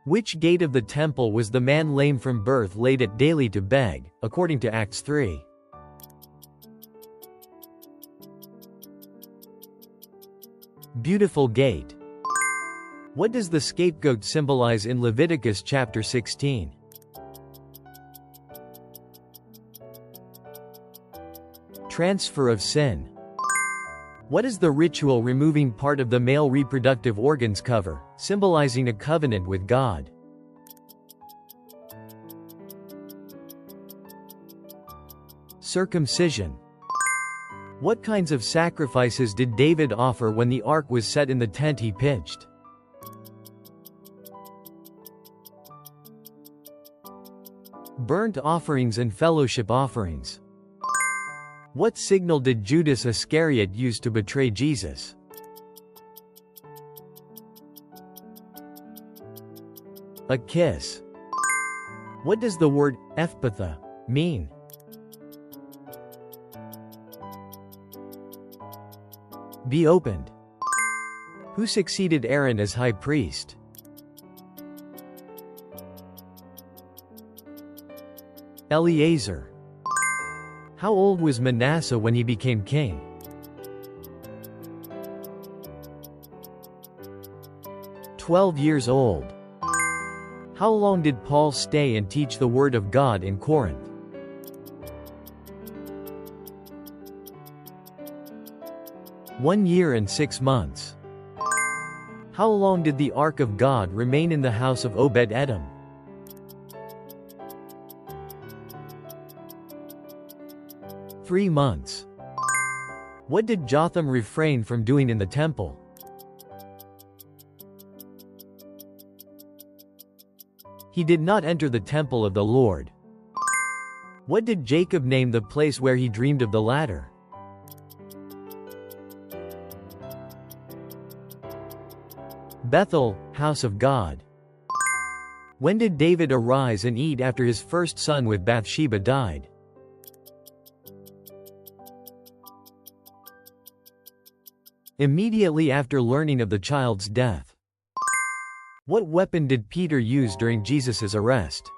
Which gate of the temple was the man lame from birth laid at daily to beg, according to Acts 3? Beautiful gate. What does the scapegoat symbolize in Leviticus chapter 16? Transfer of sin. What is the ritual removing part of the male reproductive organs cover, symbolizing a covenant with God? Circumcision. What kinds of sacrifices did David offer when the ark was set in the tent he pitched? Burnt offerings and fellowship offerings. What signal did Judas Iscariot use to betray Jesus? A kiss. What does the word ephphatha mean? Be opened. Who succeeded Aaron as high priest? Eleazar. How old was Manasseh when he became king? 12 years old. How long did Paul stay and teach the word of God in Corinth? 1 year and 6 months. How long did the ark of God remain in the house of Obed-Edom? 3 months. What did Jotham refrain from doing in the temple? He did not enter the temple of the Lord. What did Jacob name the place where he dreamed of the ladder? Bethel, house of God. When did David arise and eat after his first son with Bathsheba died? Immediately after learning of the child's death. What weapon did Peter use during Jesus' arrest?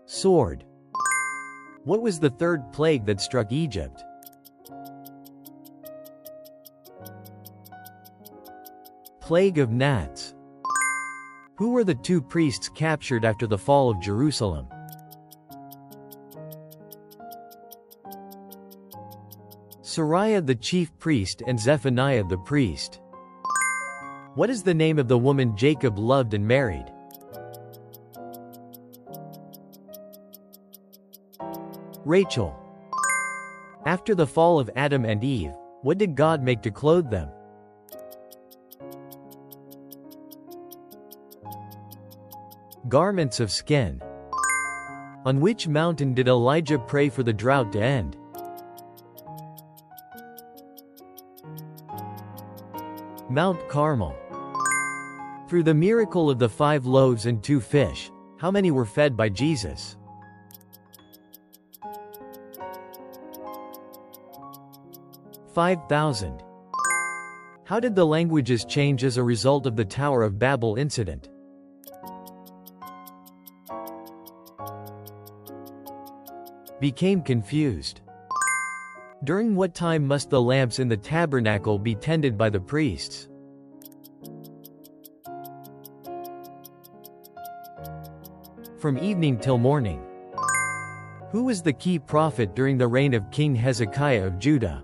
Sword. What was the third plague that struck Egypt? Plague of gnats. Who were the 2 priests captured after the fall of Jerusalem? Sariah the chief priest and Zephaniah the priest. What is the name of the woman Jacob loved and married? Rachel. After the fall of Adam and Eve, what did God make to clothe them? Garments of skin. On which mountain did Elijah pray for the drought to end? Mount Carmel. Through the miracle of the 5 loaves and 2 fish, how many were fed by Jesus? 5,000. How did the languages change as a result of the Tower of Babel incident? Became confused. During what time must the lamps in the tabernacle be tended by the priests? From evening till morning. Who was the key prophet during the reign of King Hezekiah of Judah?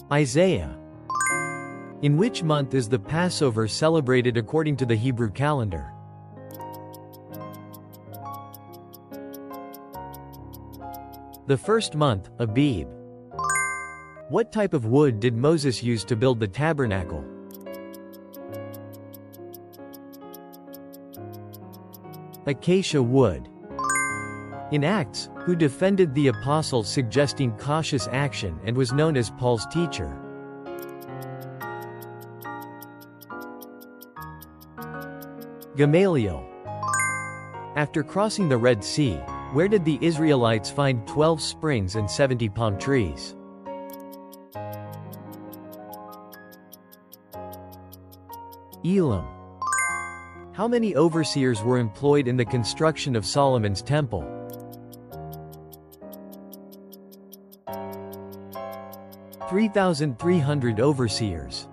Isaiah. In which month is the Passover celebrated according to the Hebrew calendar? The first month, Abib. What type of wood did Moses use to build the tabernacle? Acacia wood. In Acts, who defended the apostles suggesting cautious action and was known as Paul's teacher? Gamaliel. After crossing the Red Sea, Where did the Israelites find 12 springs and 70 palm trees? Elam. How many overseers were employed in the construction of Solomon's temple? 3,300 overseers.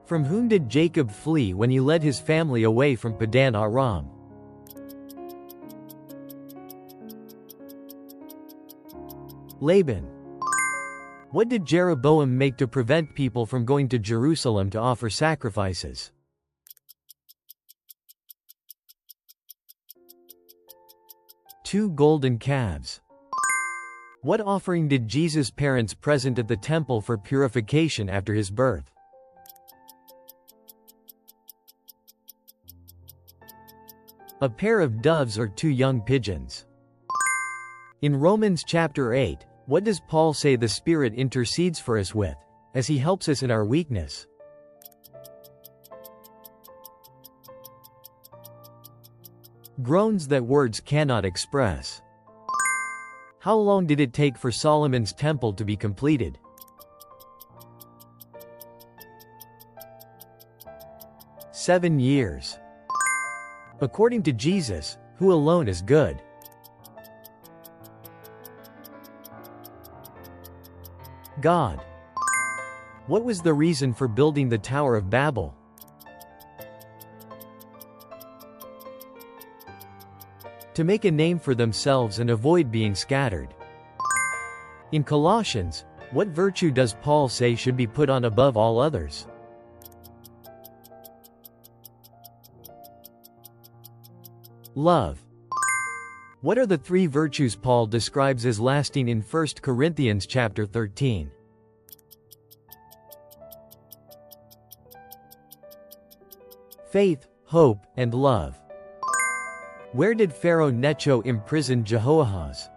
From whom did Jacob flee when he led his family away from Padan Aram? Laban. What did Jeroboam make to prevent people from going to Jerusalem to offer sacrifices? Two golden calves. What offering did Jesus' parents present at the temple for purification after his birth? A pair of doves or two young pigeons. In Romans chapter 8, what does Paul say the Spirit intercedes for us with, as he helps us in our weakness? Groans that words cannot express. How long did it take for Solomon's temple to be completed? 7 years. According to Jesus, who alone is good? God. What was the reason for building the Tower of Babel? To make a name for themselves and avoid being scattered. In Colossians, what virtue does Paul say should be put on above all others? Love. What are the 3 virtues Paul describes as lasting in 1 Corinthians chapter 13? Faith, hope, and love. Where did Pharaoh Necho imprison Jehoahaz?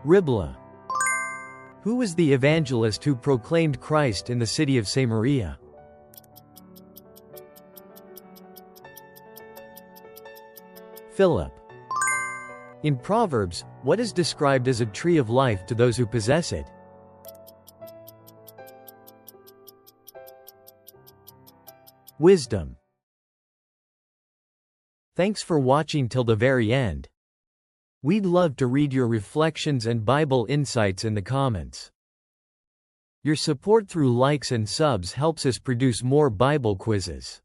Riblah. Who was the evangelist who proclaimed Christ in the city of Samaria? Philip. In Proverbs, what is described as a tree of life to those who possess it? Wisdom. Thanks for watching till the very end. We'd love to read your reflections and Bible insights in the comments. Your support through likes and subs helps us produce more Bible quizzes.